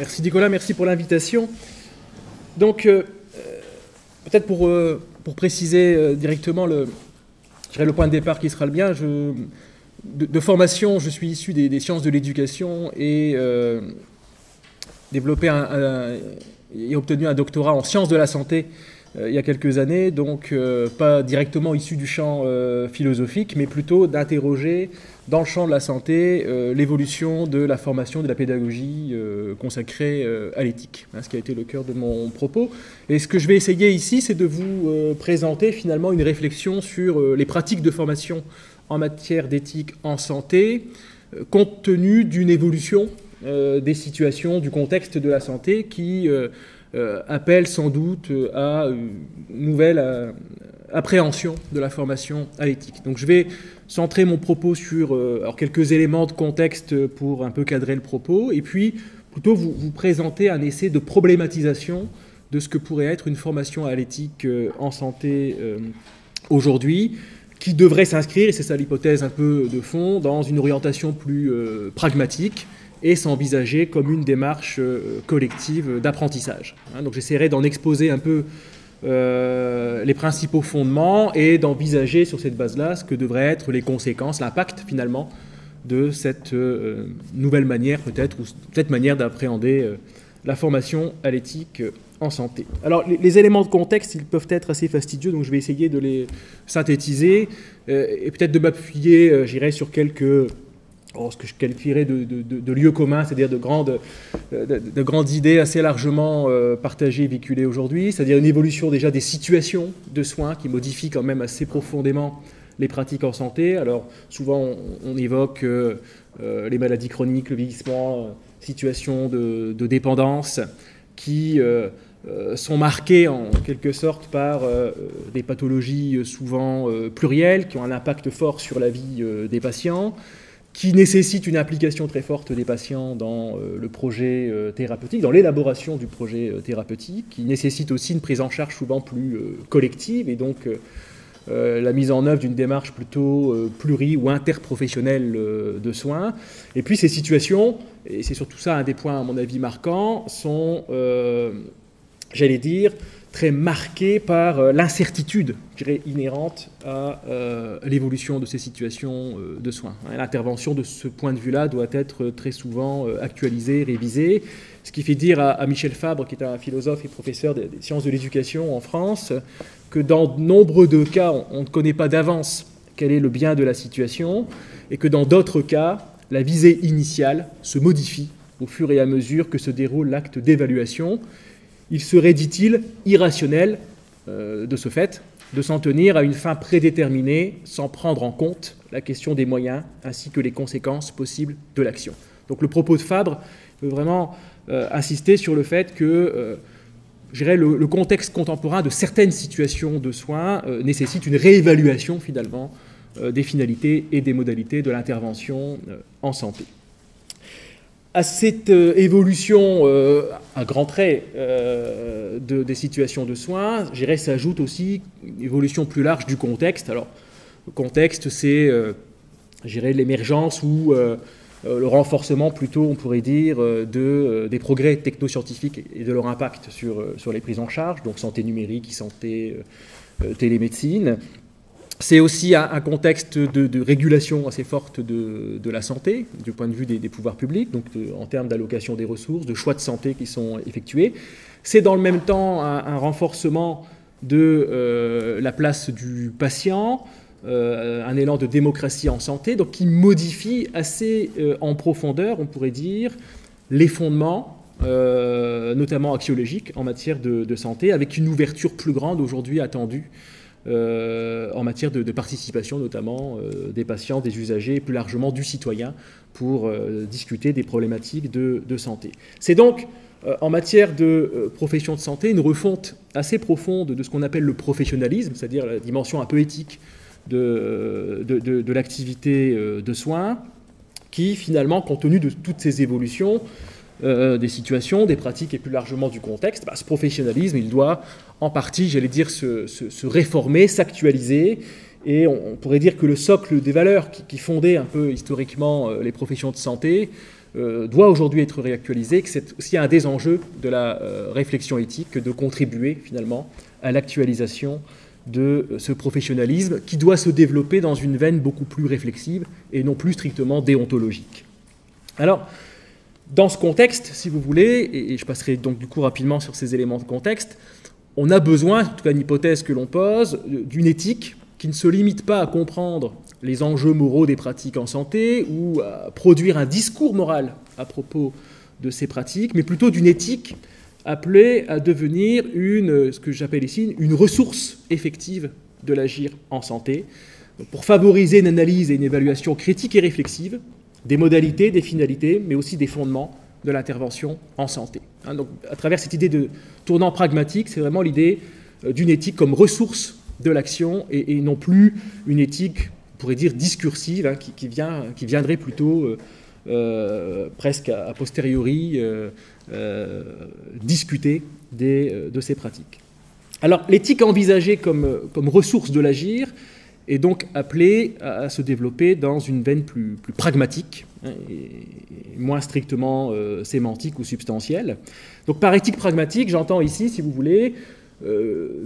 Merci Nicolas, merci pour l'invitation. Donc, peut-être pour préciser directement le point de départ qui sera le mien, de formation, je suis issu des sciences de l'éducation et développé et obtenu un doctorat en sciences de la santé il y a quelques années, donc pas directement issu du champ philosophique, mais plutôt d'interroger dans le champ de la santé l'évolution de la formation, de la pédagogie consacrée à l'éthique, ce qui a été le cœur de mon propos. Et ce que je vais essayer ici, c'est de vous présenter finalement une réflexion sur les pratiques de formation en matière d'éthique en santé, compte tenu d'une évolution des situations, du contexte de la santé qui appelle sans doute à une nouvelle appréhension de la formation à l'éthique. Donc je vais centrer mon propos sur quelques éléments de contexte pour un peu cadrer le propos, et puis plutôt vous présenter un essai de problématisation de ce que pourrait être une formation à l'éthique en santé aujourd'hui, qui devrait s'inscrire, et c'est ça l'hypothèse un peu de fond, dans une orientation plus pragmatique et s'envisager comme une démarche collective d'apprentissage. Donc j'essaierai d'en exposer un peu les principaux fondements et d'envisager sur cette base-là ce que devraient être les conséquences, l'impact finalement de cette nouvelle manière peut-être, ou cette manière d'appréhender la formation à l'éthique en santé. Alors les éléments de contexte, ils peuvent être assez fastidieux, donc je vais essayer de les synthétiser et peut-être de m'appuyer, j'irai sur quelques ce que je qualifierais de lieux communs, c'est-à-dire de grandes idées assez largement partagées et véhiculées aujourd'hui, c'est-à-dire une évolution déjà des situations de soins qui modifient quand même assez profondément les pratiques en santé. Alors souvent on évoque les maladies chroniques, le vieillissement, situations de dépendance qui sont marquées en quelque sorte par des pathologies souvent plurielles qui ont un impact fort sur la vie des patients, qui nécessite une implication très forte des patients dans le projet thérapeutique, dans l'élaboration du projet thérapeutique, qui nécessite aussi une prise en charge souvent plus collective, et donc la mise en œuvre d'une démarche plutôt ou interprofessionnelle de soins. Et puis ces situations, et c'est surtout ça un des points à mon avis marquants, sont, j'allais dire, très marqué par l'incertitude, je dirais, inhérente à l'évolution de ces situations de soins. L'intervention de ce point de vue-là doit être très souvent actualisée, révisée, ce qui fait dire à Michel Fabre, qui est un philosophe et professeur des sciences de l'éducation en France, que dans nombre de cas, on ne connaît pas d'avance quel est le bien de la situation, et que dans d'autres cas, la visée initiale se modifie au fur et à mesure que se déroule l'acte d'évaluation. Il serait, dit-il, irrationnel, de ce fait, de s'en tenir à une fin prédéterminée sans prendre en compte la question des moyens ainsi que les conséquences possibles de l'action. Donc le propos de Fabre veut vraiment insister sur le fait que je dirais, le contexte contemporain de certaines situations de soins nécessite une réévaluation finalement des finalités et des modalités de l'intervention en santé. À cette évolution à grands traits des situations de soins, je dirais, s'ajoute aussi une évolution plus large du contexte. Alors, le contexte, c'est l'émergence ou le renforcement, plutôt, on pourrait dire, des progrès technoscientifiques et de leur impact sur les prises en charge, donc santé numérique, santé, télémédecine. C'est aussi un contexte de régulation assez forte de la santé, du point de vue des pouvoirs publics, donc en termes d'allocation des ressources, de choix de santé qui sont effectués. C'est dans le même temps un renforcement de la place du patient, un élan de démocratie en santé, donc qui modifie assez en profondeur, on pourrait dire, les fondements, notamment axiologiques, en matière de santé, avec une ouverture plus grande aujourd'hui attendue en matière de participation notamment des patients, des usagers et plus largement du citoyen pour discuter des problématiques de santé. C'est donc en matière de profession de santé une refonte assez profonde de ce qu'on appelle le professionnalisme, c'est-à-dire la dimension un peu éthique de l'activité de soins, qui finalement, compte tenu de toutes ces évolutions, des situations, des pratiques et plus largement du contexte, ce professionnalisme, il doit en partie, j'allais dire, se réformer, s'actualiser Et on pourrait dire que le socle des valeurs qui fondait un peu historiquement les professions de santé doit aujourd'hui être réactualisé, que c'est aussi un des enjeux de la réflexion éthique, de contribuer finalement à l'actualisation de ce professionnalisme qui doit se développer dans une veine beaucoup plus réflexive et non plus strictement déontologique. Alors, dans ce contexte, si vous voulez, et je passerai donc du coup rapidement sur ces éléments de contexte, on a besoin, en tout cas une hypothèse que l'on pose, d'une éthique qui ne se limite pas à comprendre les enjeux moraux des pratiques en santé ou à produire un discours moral à propos de ces pratiques, mais plutôt d'une éthique appelée à devenir ce que j'appelle ici une ressource effective de l'agir en santé, pour favoriser une analyse et une évaluation critique et réflexive des modalités, des finalités, mais aussi des fondements de l'intervention en santé. Donc, à travers cette idée de tournant pragmatique, c'est vraiment l'idée d'une éthique comme ressource de l'action et non plus une éthique, on pourrait dire, discursive, qui viendrait plutôt presque a posteriori discuter de ces pratiques. Alors, l'éthique envisagée comme ressource de l'agir est donc appelée à se développer dans une veine plus pragmatique et moins strictement sémantique ou substantielle. Donc, par éthique pragmatique, j'entends ici, si vous voulez,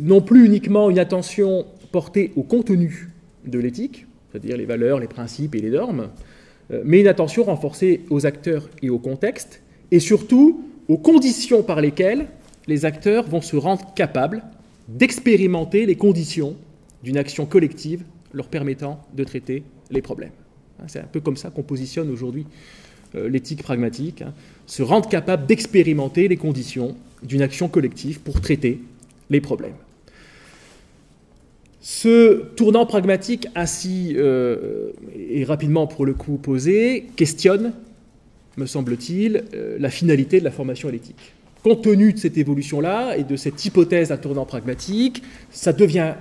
non plus uniquement une attention portée au contenu de l'éthique, c'est-à-dire les valeurs, les principes et les normes, mais une attention renforcée aux acteurs et au contexte, et surtout aux conditions par lesquelles les acteurs vont se rendre capables d'expérimenter les conditions d'une action collective leur permettant de traiter les problèmes. C'est un peu comme ça qu'on positionne aujourd'hui l'éthique pragmatique, se rendre capable d'expérimenter les conditions d'une action collective pour traiter les problèmes. Ce tournant pragmatique ainsi, et rapidement pour le coup posé, questionne, me semble-t-il, la finalité de la formation à l'éthique. Compte tenu de cette évolution-là et de cette hypothèse d'un tournant pragmatique, ça devient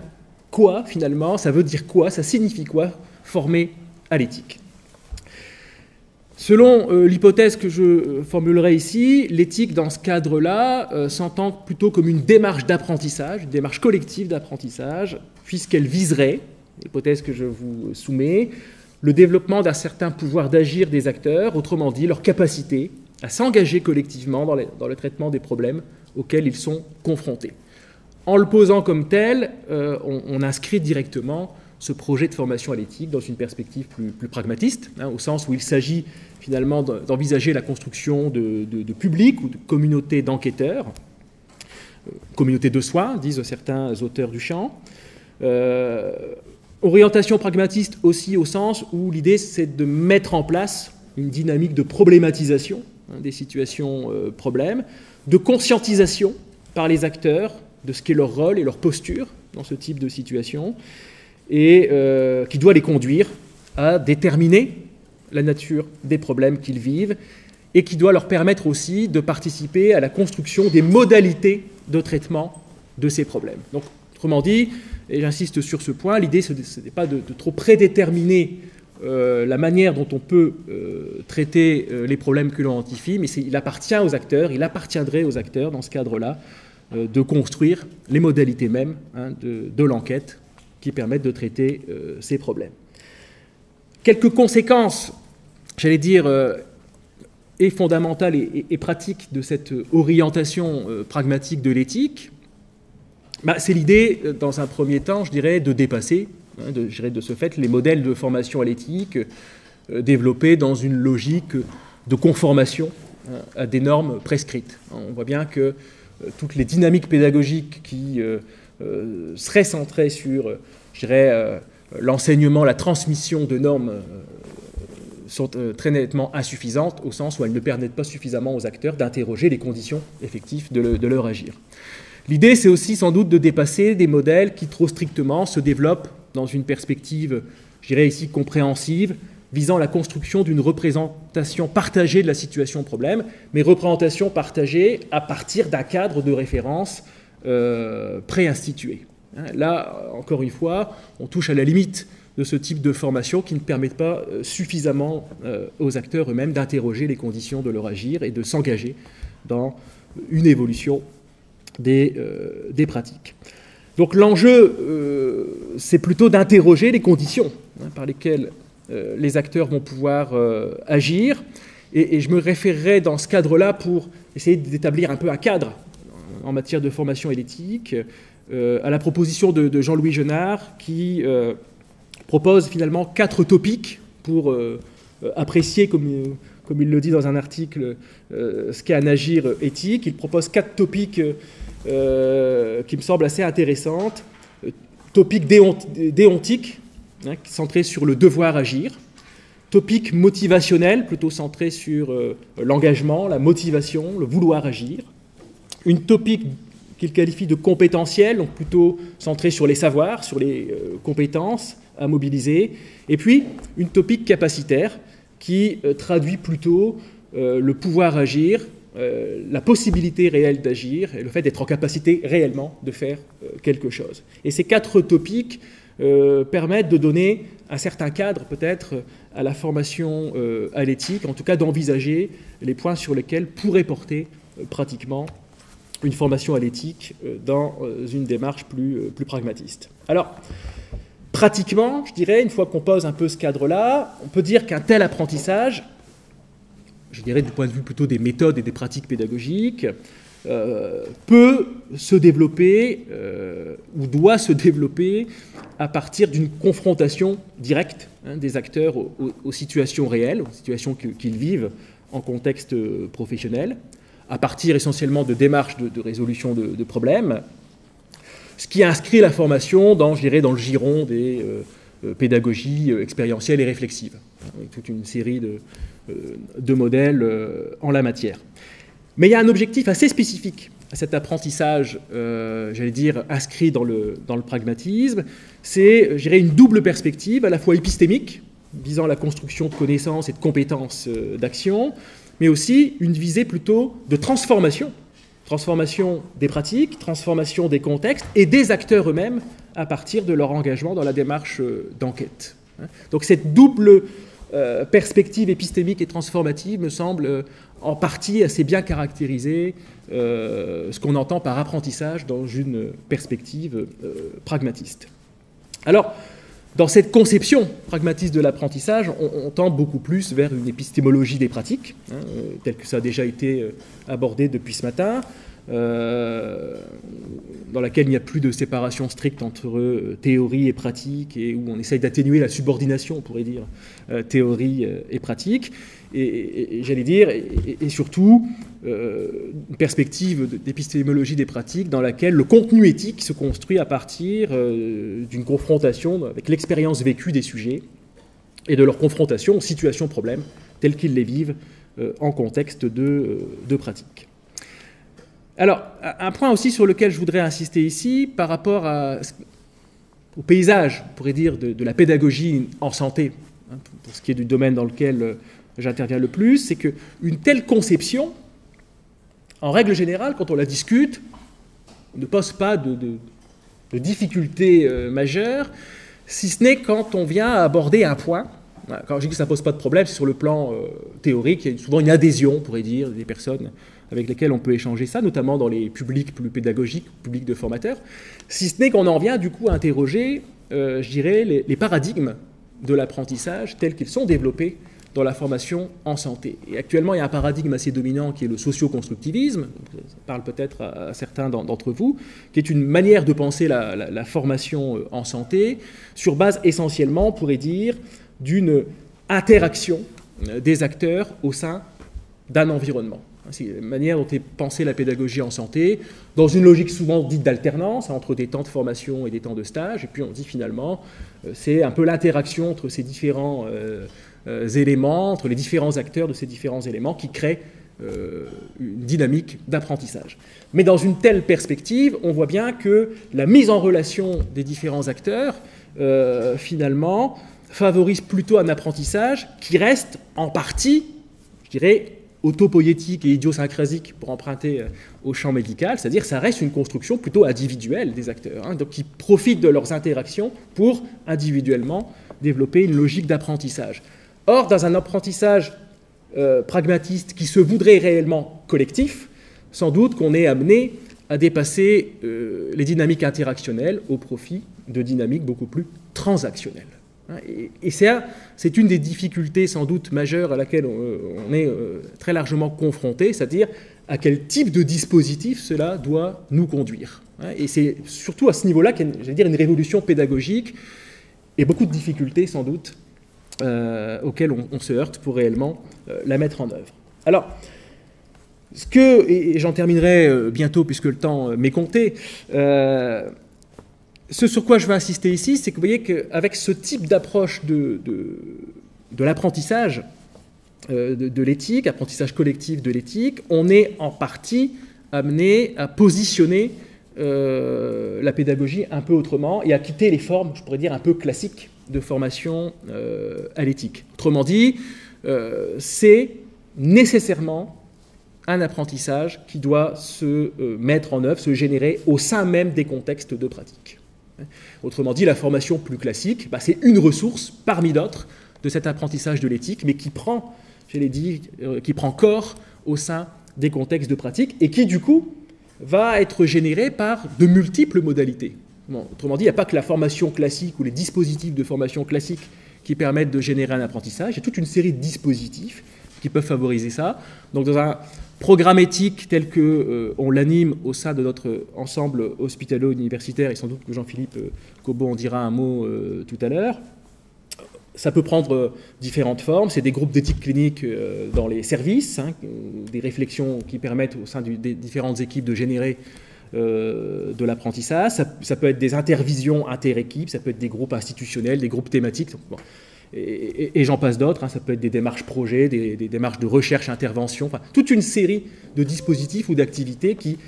quoi finalement? Ça veut dire quoi? Ça signifie quoi former à l'éthique? Selon l'hypothèse que je formulerai ici, l'éthique dans ce cadre-là s'entend plutôt comme une démarche d'apprentissage, une démarche collective d'apprentissage, puisqu'elle viserait, l'hypothèse que je vous soumets, le développement d'un certain pouvoir d'agir des acteurs, autrement dit leur capacité à s'engager collectivement dans le traitement des problèmes auxquels ils sont confrontés. En le posant comme tel, on inscrit directement ce projet de formation à l'éthique dans une perspective plus pragmatiste, au sens où il s'agit finalement d'envisager la construction de publics ou de communautés d'enquêteurs, communautés de soins, disent certains auteurs du champ. Orientation pragmatiste aussi au sens où l'idée c'est de mettre en place une dynamique de problématisation des situations problèmes, de conscientisation par les acteurs de ce qu'est leur rôle et leur posture dans ce type de situation, et qui doit les conduire à déterminer la nature des problèmes qu'ils vivent et qui doit leur permettre aussi de participer à la construction des modalités de traitement de ces problèmes. Donc, autrement dit, et j'insiste sur ce point, l'idée ce n'est pas de trop prédéterminer la manière dont on peut traiter les problèmes que l'on identifie, mais il appartient aux acteurs, il appartiendrait aux acteurs dans ce cadre-là de construire les modalités mêmes de l'enquête qui permettent de traiter ces problèmes. Quelques conséquences, j'allais dire, et fondamentales et pratiques de cette orientation pragmatique de l'éthique, c'est l'idée, dans un premier temps, je dirais, de dépasser, de ce fait, les modèles de formation à l'éthique développés dans une logique de conformation à des normes prescrites. On voit bien que toutes les dynamiques pédagogiques qui seraient centrées sur, je dirais, l'enseignement, la transmission de normes sont très nettement insuffisantes au sens où elles ne permettent pas suffisamment aux acteurs d'interroger les conditions effectives de leur agir. L'idée, c'est aussi sans doute de dépasser des modèles qui trop strictement se développent dans une perspective, je dirais ici, compréhensive, visant la construction d'une représentation partagée de la situation problème, mais représentation partagée à partir d'un cadre de référence préinstitué. Là, encore une fois, on touche à la limite de ce type de formation qui ne permettent pas suffisamment aux acteurs eux-mêmes d'interroger les conditions de leur agir et de s'engager dans une évolution des pratiques. Donc l'enjeu, c'est plutôt d'interroger les conditions par lesquelles les acteurs vont pouvoir agir. Et je me référerai dans ce cadre-là pour essayer d'établir un peu un cadre en matière de formation et d'éthique, à la proposition de Jean-Louis Genard, qui propose finalement 4 topics pour apprécier, comme il le dit dans un article, ce qu'est un agir éthique. Il propose 4 topics qui me semblent assez intéressantes. Topic déontique, centré sur le devoir agir. Topic motivationnel, plutôt centré sur l'engagement, la motivation, le vouloir agir. Une topic qu'il qualifie de compétentiel, donc plutôt centré sur les savoirs, sur les compétences à mobiliser. Et puis, une topic capacitaire qui traduit plutôt le pouvoir agir, la possibilité réelle d'agir et le fait d'être en capacité réellement de faire quelque chose. Et ces 4 topics permettent de donner un certain cadre peut-être à la formation à l'éthique, en tout cas d'envisager les points sur lesquels pourrait porter pratiquement une formation à l'éthique dans une démarche plus pragmatiste. Alors, pratiquement, je dirais, une fois qu'on pose un peu ce cadre-là, on peut dire qu'un tel apprentissage, je dirais du point de vue plutôt des méthodes et des pratiques pédagogiques, peut se développer ou doit se développer à partir d'une confrontation directe des acteurs aux situations réelles, aux situations qu'ils vivent en contexte professionnel, à partir essentiellement de démarches de résolution de problèmes, ce qui inscrit la formation dans, je dirais, dans le giron des pédagogies expérientielles et réflexives, avec toute une série de modèles en la matière. Mais il y a un objectif assez spécifique à cet apprentissage, j'allais dire, inscrit dans le pragmatisme, c'est, je dirais, une double perspective, à la fois épistémique, visant la construction de connaissances et de compétences d'action, mais aussi une visée plutôt de transformation des pratiques, transformation des contextes et des acteurs eux-mêmes à partir de leur engagement dans la démarche d'enquête. Donc cette double perspective épistémique et transformative me semble en partie assez bien caractériser ce qu'on entend par apprentissage dans une perspective pragmatiste. Alors, dans cette conception pragmatiste de l'apprentissage, on tend beaucoup plus vers une épistémologie des pratiques, telle que ça a déjà été abordé depuis ce matin, dans laquelle il n'y a plus de séparation stricte entre théorie et pratique, et où on essaye d'atténuer la subordination, on pourrait dire, théorie et pratique, et j'allais dire, et surtout, une perspective d'épistémologie des pratiques dans laquelle le contenu éthique se construit à partir d'une confrontation avec l'expérience vécue des sujets et de leur confrontation aux situations-problèmes telles qu'ils les vivent en contexte de pratique. Alors, un point aussi sur lequel je voudrais insister ici, par rapport au paysage, on pourrait dire, de la pédagogie en santé, pour ce qui est du domaine dans lequel j'interviens le plus, c'est qu'une telle conception, en règle générale, quand on la discute, ne pose pas de difficultés majeures, si ce n'est quand on vient aborder un point. Quand je dis que ça ne pose pas de problème, c'est sur le plan théorique, il y a souvent une adhésion, on pourrait dire, des personnes avec lesquelles on peut échanger ça, notamment dans les publics plus pédagogiques, publics de formateurs, si ce n'est qu'on en vient du coup à interroger, je dirais, les paradigmes de l'apprentissage tels qu'ils sont développés dans la formation en santé. Et actuellement, il y a un paradigme assez dominant qui est le socio-constructivisme, ça parle peut-être à certains d'entre vous, qui est une manière de penser la formation en santé sur base essentiellement, on pourrait dire, d'une interaction des acteurs au sein d'un environnement. C'est la manière dont est pensée la pédagogie en santé, dans une logique souvent dite d'alternance, entre des temps de formation et des temps de stage, et puis on dit finalement, c'est un peu l'interaction entre ces différents éléments, entre les différents acteurs de ces différents éléments qui créent une dynamique d'apprentissage. Mais dans une telle perspective, on voit bien que la mise en relation des différents acteurs, finalement, favorise plutôt un apprentissage qui reste en partie, je dirais, autopoïétique et idiosyncrasique pour emprunter au champ médical, c'est-à-dire ça reste une construction plutôt individuelle des acteurs, donc qui profitent de leurs interactions pour individuellement développer une logique d'apprentissage. Or, dans un apprentissage pragmatiste qui se voudrait réellement collectif, sans doute qu'on est amené à dépasser les dynamiques interactionnelles au profit de dynamiques beaucoup plus transactionnelles. Et c'est une des difficultés sans doute majeures à laquelle on est très largement confronté, c'est-à-dire à quel type de dispositif cela doit nous conduire. Et c'est surtout à ce niveau-là qu'il y a, j'allais dire, une révolution pédagogique et beaucoup de difficultés sans doute auxquelles on se heurte pour réellement la mettre en œuvre. Alors, et j'en terminerai bientôt puisque le temps m'est compté, ce sur quoi je veux insister ici, c'est que vous voyez qu'avec ce type d'approche de l'apprentissage de l'éthique, apprentissage collectif de l'éthique, on est en partie amené à positionner la pédagogie un peu autrement et à quitter les formes, je pourrais dire, un peu classiques de formation à l'éthique. Autrement dit, c'est nécessairement un apprentissage qui doit se mettre en œuvre, se générer au sein même des contextes de pratique. Autrement dit, la formation plus classique, c'est une ressource parmi d'autres de cet apprentissage de l'éthique, mais qui prend, je l'ai dit, qui prend corps au sein des contextes de pratique et qui, du coup, va être générée par de multiples modalités. Bon, autrement dit, il n'y a pas que la formation classique ou les dispositifs de formation classique qui permettent de générer un apprentissage, il y a toute une série de dispositifs qui peuvent favoriser ça. Donc, dans un programme éthique tel qu'on l'anime au sein de notre ensemble hospitalo-universitaire, et sans doute que Jean-Philippe Cobot en dira un mot tout à l'heure, ça peut prendre différentes formes. C'est des groupes d'éthique clinique dans les services, des réflexions qui permettent au sein des différentes équipes de générer de l'apprentissage. Ça peut être des intervisions inter-équipes, ça peut être des groupes institutionnels, des groupes thématiques. Bon. Et j'en passe d'autres, ça peut être des démarches projets, des démarches de recherche, intervention, enfin, toute une série de dispositifs ou d'activités qui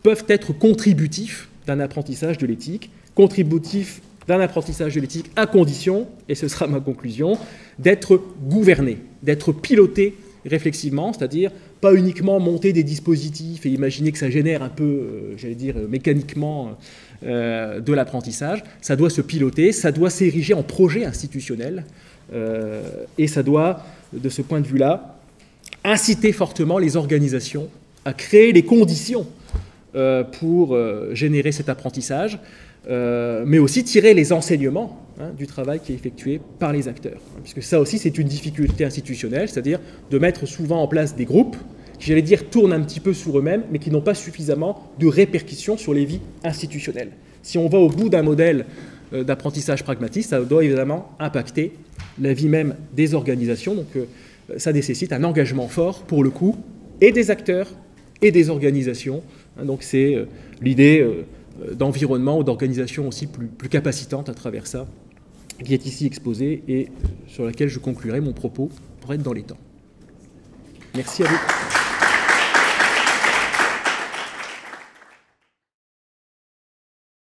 peuvent être contributifs d'un apprentissage de l'éthique, contributifs d'un apprentissage de l'éthique à condition, et ce sera ma conclusion, d'être gouverné, d'être piloté réflexivement, c'est-à-dire pas uniquement monter des dispositifs et imaginer que ça génère un peu, j'allais dire, mécaniquement de l'apprentissage. Ça doit se piloter, ça doit s'ériger en projet institutionnel et ça doit, de ce point de vue-là, inciter fortement les organisations à créer les conditions pour générer cet apprentissage, mais aussi tirer les enseignements du travail qui est effectué par les acteurs. Puisque ça aussi, c'est une difficulté institutionnelle, c'est-à-dire de mettre souvent en place des groupes qui, j'allais dire, tournent un petit peu sur eux-mêmes, mais qui n'ont pas suffisamment de répercussions sur les vies institutionnelles. Si on va au bout d'un modèle d'apprentissage pragmatique, ça doit évidemment impacter la vie même des organisations. Donc ça nécessite un engagement fort, pour le coup, et des acteurs et des organisations. Donc c'est l'idée d'environnement ou d'organisation aussi plus capacitante à travers ça, qui est ici exposée et sur laquelle je conclurai mon propos pour être dans les temps. Merci à vous.